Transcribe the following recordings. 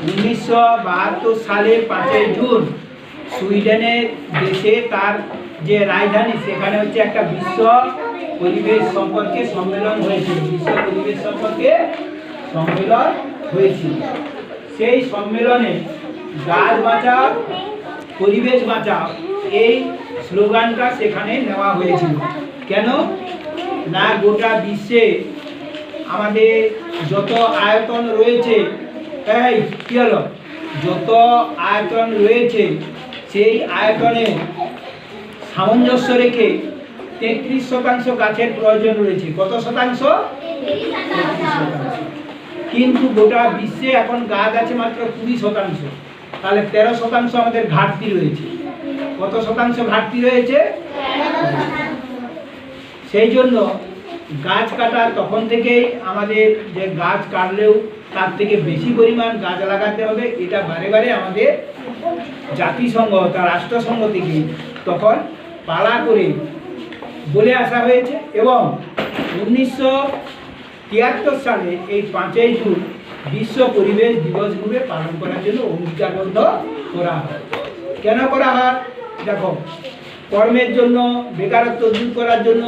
1972 সালে 5ই জুন সুইডেনের দেশে তার যে রাজধানী সেখানে হচ্ছে একটা বিশ্ব পরিবেশ সম্পর্কে সম্মেলন হয়েছিল। বিশ্ব পরিবেশ সম্পর্কে সম্মেলন হয়েছিল। সেই সম্মেলনে গাছ বাঁচাও পরিবেশ বাঁচাও এই স্লোগানটা সেখানে নেওয়া হয়েছিল। কেন না গোটা বিশ্বে আমাদের যত আয়তন রয়েছে, এই কি হলো, যত আয়তন রয়েছে সেই আয়তনে সামঞ্জস্য রেখে 33% গাছের প্রয়োজন রয়েছে। কত শতাংশ? 33%। কিন্তু গোটা বিশ্বে এখন গাছ আছে মাত্র 20%। তাহলে 13% আমাদের ঘাটতি রয়েছে। কত শতাংশ ঘাটতি রয়েছে? সেই জন্য গাছ কাটা তখন থেকেই আমাদের যে গাছ কাটলেও তার থেকে বেশি পরিমাণ গাছ লাগাতে হবে, এটা বারে বারে আমাদের জাতিসংঘ তার রাষ্ট্রসংঘ থেকে তখন পালা করে বলে আসা হয়েছে। এবং 1973 সালে এই 5ই জুন বিশ্ব পরিবেশ দিবস রূপে পালন করার জন্য অঙ্গীকারবদ্ধ করা হয়। কেন করা হয়? দেখো, কর্মের জন্য, বেকারত্ব দূর করার জন্য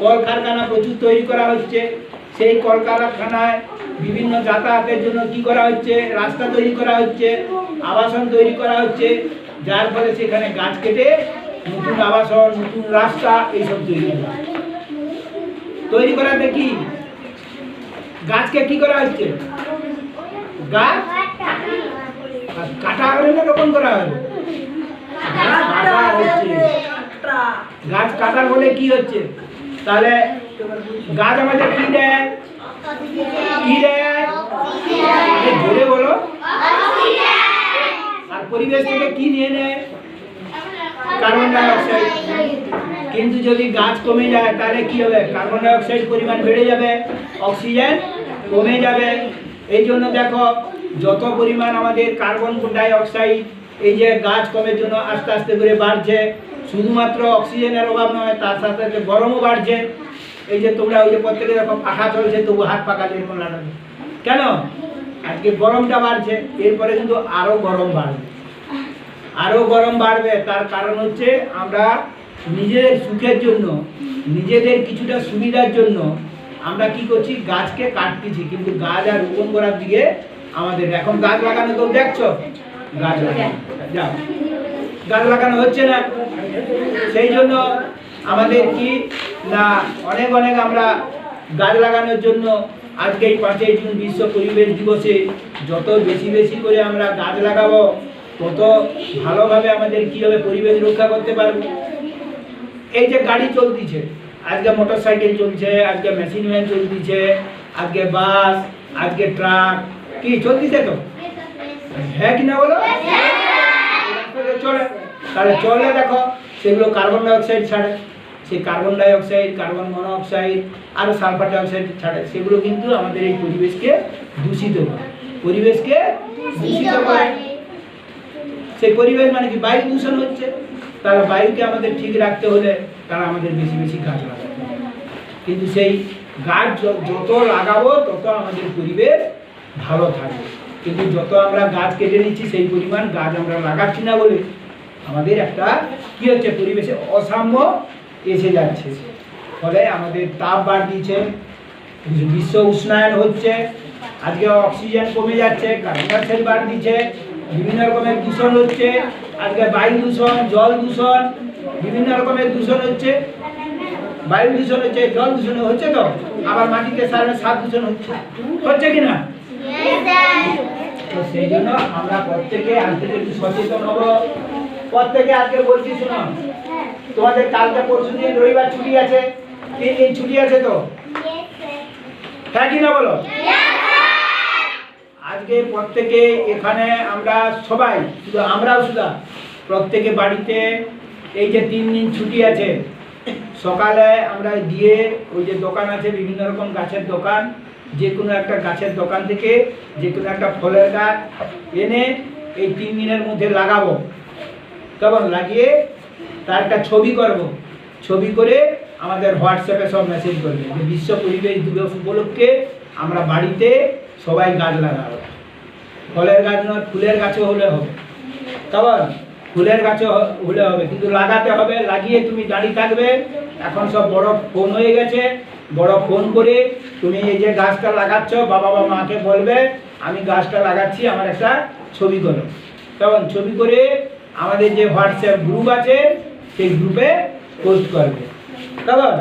কলকারখানা প্রচুর তৈরি করা হচ্ছে। সেই কলকারখানায় বিভিন্ন যাতায়াতের জন্য কি করা হচ্ছে? রাস্তা তৈরি করা হচ্ছে, আবাসন তৈরি করা হচ্ছে, যার ফলে সেখানে গাছ কেটে নতুন আবাসন, নতুন রাস্তা এইসব তৈরি করাতে কি গাছকে কি করা হচ্ছে? গাছ কাটা হবে না রোপণ করা হবে? গাছ কাটা হচ্ছে। গাছ কাটার ফলে কি হচ্ছে? তাহলে গাছ আমাদের কি দেয়? কি দেয়? জোরে বলো। আর পরিবেশ থেকে কি নিয়ে নেয়? Carbon die oxide. কিন্তু যদি গাছ কমে যায় তাহলে কি হবে? কার্বন ডাই অক্সাইড পরিমাণ বেড়ে যাবে, অক্সিজেন কমে যাবে। এই জন্য দেখো, যত পরিমাণ আমাদের কার্বন ডাই অক্সাইড এই যে গাছ কমের জন্য আস্তে আস্তে করে বাড়ছে, শুধুমাত্র অক্সিজেনের অভাব নয়, তার সাথে সাথে গরমও বাড়ছে। এই যে তোমরা ওই যে প্রত্যেকে দেখো পাখা চলছে, তবু হাত পাখা যেরকম লাগাবে। কেন? আজকে গরমটা বাড়ছে, এরপরে কিন্তু আরো গরম বাড়বে, আরো গরম বাড়বে। তার কারণ হচ্ছে আমরা নিজেদের সুখের জন্য, নিজেদের কিছুটা সুবিধার জন্য আমরা কি করছি? গাছকে কাটতেছি। কিন্তু গাছ আর রোপণ করার দিকে আমাদের এখন গাছ লাগানো তো দেখছো, গাছ লাগানো যাও, গাছ লাগানো হচ্ছে না। সেই জন্য আমাদের কি না অনেক অনেক আমরা গাছ লাগানোর জন্য আজকে এই 5ই জুন বিশ্ব পরিবেশ দিবসে যত বেশি বেশি করে আমরা গাছ লাগাবো তত ভালোভাবে আমাদের কি হবে? পরিবেশ রক্ষা করতে পারবো। এই যে গাড়ি চলতিছে, আজকে মোটর সাইকেল চলছে, আজকে মেশিন ভ্যান চলতিছে, আজকে বাস, আজকে ট্রাক, কি চলতিছে তো? হ্যাঁ কি না বলো? চলে। তাহলে চলে দেখো, সেগুলো কার্বন ডাই অক্সাইড ছাড়ে। সেই carbon die oxide, carbon monoxide আর সালফার ডাই অক্সাইড ছাড়ে। সেগুলো কিন্তু আমাদের এই পরিবেশকে দূষিত করে, পরিবেশকে দূষিত করে। সেই পরিবেশ মানে কি? বায়ু দূষণ হচ্ছে। তাহলে বায়ুকে আমাদের ঠিক রাখতে হলে তারা আমাদের বেশি বেশি গাছ লাগাতে হবে। কিন্তু সেই গাছ যত লাগাবো তত আমাদের পরিবেশ ভালো থাকবে। কিন্তু যত আমরা গাছ কেটে নিচ্ছি সেই পরিমাণ গাছ আমরা লাগাচ্ছি না বলে আমাদের একটা কি হচ্ছে? পরিবেশে অসাম্য এসে যাচ্ছে। ফলে আমাদের তাপ বাড়ছে, বিশ্ব উষ্ণায়ন হচ্ছে, আজকে অক্সিজেন কমে যাচ্ছে, কার্বন ডাই অক্সাইড বাড়ছে, বিভিন্ন রকমের দূষণ হচ্ছে। আজকে বায়ু দূষণ, জল দূষণ, বিভিন্ন রকমের দূষণ হচ্ছে। বায়ু দূষণ হচ্ছে, জল দূষণ হচ্ছে, তো আবার মাটিতে সার দূষণ হচ্ছে, হচ্ছে কিনা? তো সেই জন্য আমরা প্রত্যেকে আজকে একটু সচেতন হব। প্রত্যেকে আজকে বলছি, শোনো, তোমাদের কালকে পরশু দিন রবিবার ছুটি আছে, 3 দিন ছুটি আছে তো? হ্যাঁ কি না বলো? আজকে প্রত্যেকে এখানে আমরা সবাই, শুধু আমরাও শুধু প্রত্যেকে বাড়িতে এই যে 3 দিন ছুটি আছে, সকালে আমরা গিয়ে ওই যে দোকান আছে, বিভিন্ন রকম গাছের দোকান, যে কোনো একটা গাছের দোকান থেকে যে কোনো একটা ফলের গাছ এনে এই 3 দিনের মধ্যে লাগাবো। তখন লাগিয়ে তার একটা ছবি করব, ছবি করে আমাদের হোয়াটসঅ্যাপে সব মেসেজ করবে যে বিশ্ব পরিবেশ দিবস উপলক্ষে আমরা বাড়িতে সবাই গাছ লাগাবো। ফলের গাছ নয়, ফুলের গাছও হলে হবে। কেমন? ফুলের গাছও হলে হবে, কিন্তু লাগাতে হবে। লাগিয়ে তুমি দাঁড়িয়ে থাকবে। এখন সব বড় ফোন হয়ে গেছে, বড় ফোন করে তুমি এই যে গাছটা লাগাচ্ছ, বাবা বা মাকে বলবে আমি গাছটা লাগাচ্ছি, আমার একটা ছবি করো। কেমন? ছবি করে আমাদের যে হোয়াটসঅ্যাপ গ্রুপ আছে সেই গ্রুপে পোস্ট করবে। কেমন?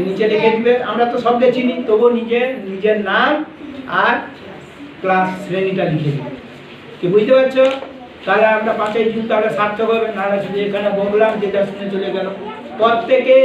নিচে লিখে দিবে, আমরা তো সবকে চিনি, তবু নিজের নাম আর ক্লাস শ্রেণীটা লিখে দিবে। কি বুঝতে পারছো? তাহলে আমরা 5ই জুন তাহলে সার্থক হবে। নাহলে শুধু এখানে বললাম, যেটা শুনে চলে গেল। প্রত্যেকে